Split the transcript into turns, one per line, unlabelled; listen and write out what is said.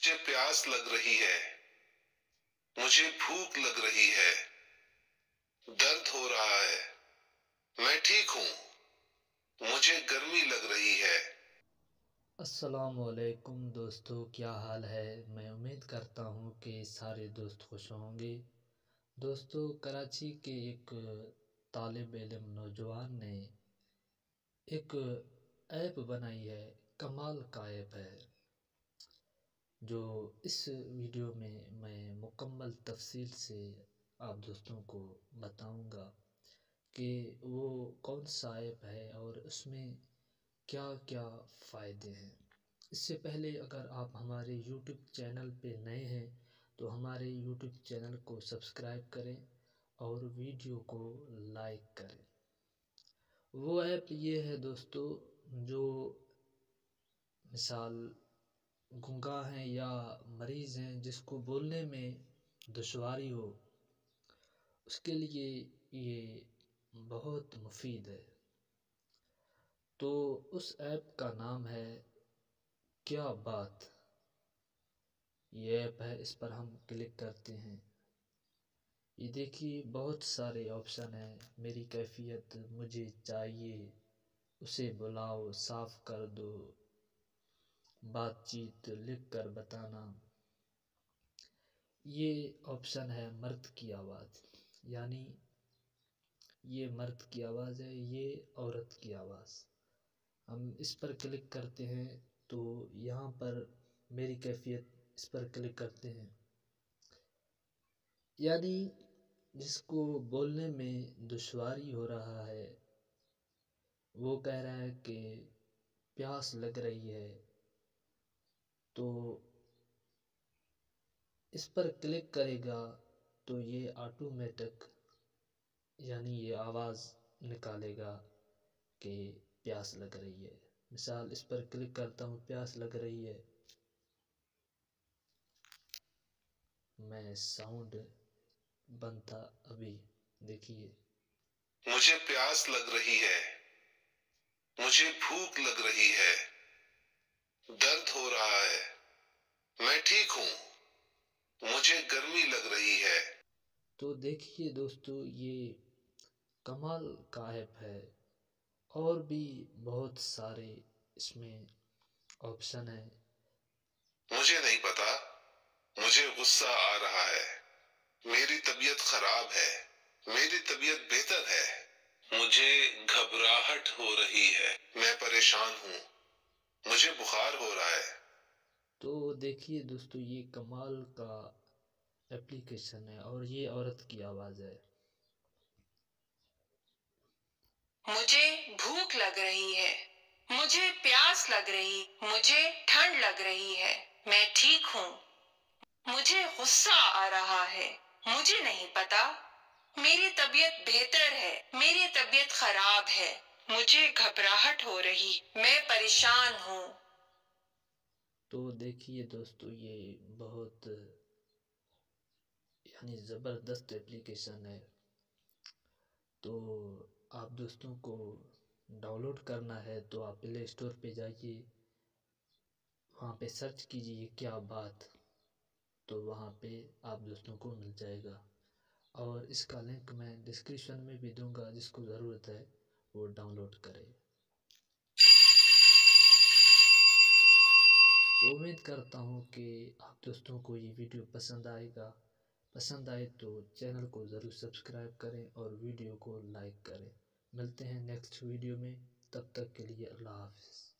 मुझे प्यास लग रही है, मुझे भूख लग रही है, दर्द हो रहा है, मैं ठीक हूँ, मुझे गर्मी लग रही है।
अस्सलामुअलैकुम दोस्तों, क्या हाल है। मैं उम्मीद करता हूँ कि सारे दोस्त खुश होंगे। दोस्तों, कराची के एक तालिब इल्म नौजवान ने एक ऐप बनाई है। कमाल का ऐप है जो इस वीडियो में मैं मुकम्मल तफसील से आप दोस्तों को बताऊंगा कि वो कौन सा ऐप है और उसमें क्या क्या फ़ायदे हैं। इससे पहले अगर आप हमारे यूट्यूब चैनल पे नए हैं तो हमारे यूट्यूब चैनल को सब्सक्राइब करें और वीडियो को लाइक करें। वो ऐप ये है दोस्तों, जो मिसाल गूंगा हैं या मरीज़ हैं जिसको बोलने में दुश्वारी हो, उसके लिए ये बहुत मुफीद है। तो उस ऐप का नाम है क्या बात। ये ऐप है, इस पर हम क्लिक करते हैं। ये देखिए बहुत सारे ऑप्शन हैं। मेरी कैफियत, मुझे चाहिए, उसे बुलाओ, साफ कर दो, बातचीत, लिख कर बताना। ये ऑप्शन है मर्द की आवाज़, यानी ये मर्द की आवाज़ है, ये औरत की आवाज़। हम इस पर क्लिक करते हैं तो यहाँ पर मेरी कैफियत, इस पर क्लिक करते हैं, यानी जिसको बोलने में दुश्वारी हो रहा है, वो कह रहा है कि प्यास लग रही है। तो इस पर क्लिक करेगा तो ये ऑटोमेटिक, यानी ये आवाज़ निकालेगा कि प्यास लग रही है। मिसाल इस पर क्लिक करता हूँ, प्यास लग रही है, मैं साउंड बनता अभी देखिए।
मुझे प्यास लग रही है, मुझे भूख लग रही है, दर्द हो रहा है, मैं ठीक हूँ, मुझे गर्मी लग रही है।
तो देखिए दोस्तों, ये कमाल का ऐप है। और भी बहुत सारे इसमें ऑप्शन हैं।
मुझे नहीं पता, मुझे गुस्सा आ रहा है, मेरी तबीयत खराब है, मेरी तबीयत बेहतर है, मुझे घबराहट हो रही है, मैं परेशान हूँ, मुझे बुखार हो रहा है।
तो देखिए दोस्तों, ये कमाल का एप्लीकेशन है और ये औरत की आवाज़ है।
मुझे भूख लग रही है, मुझे प्यास लग रही, मुझे ठंड लग रही है, मैं ठीक हूँ, मुझे गुस्सा आ रहा है, मुझे नहीं पता, मेरी तबीयत बेहतर है, मेरी तबीयत खराब है, मुझे घबराहट हो रही, मैं परेशान हूँ।
तो देखिए दोस्तों, ये बहुत यानी ज़बरदस्त एप्लीकेशन है। तो आप दोस्तों को डाउनलोड करना है तो आप प्ले स्टोर पे जाइए, वहाँ पे सर्च कीजिए क्या बात, तो वहाँ पे आप दोस्तों को मिल जाएगा। और इसका लिंक मैं डिस्क्रिप्शन में भी दूंगा, जिसको ज़रूरत है वो डाउनलोड करे। तो उम्मीद करता हूँ कि आप दोस्तों को ये वीडियो पसंद आएगा। पसंद आए तो चैनल को ज़रूर सब्सक्राइब करें और वीडियो को लाइक करें। मिलते हैं नेक्स्ट वीडियो में, तब तक के लिए अल्लाह हाफ़िज़।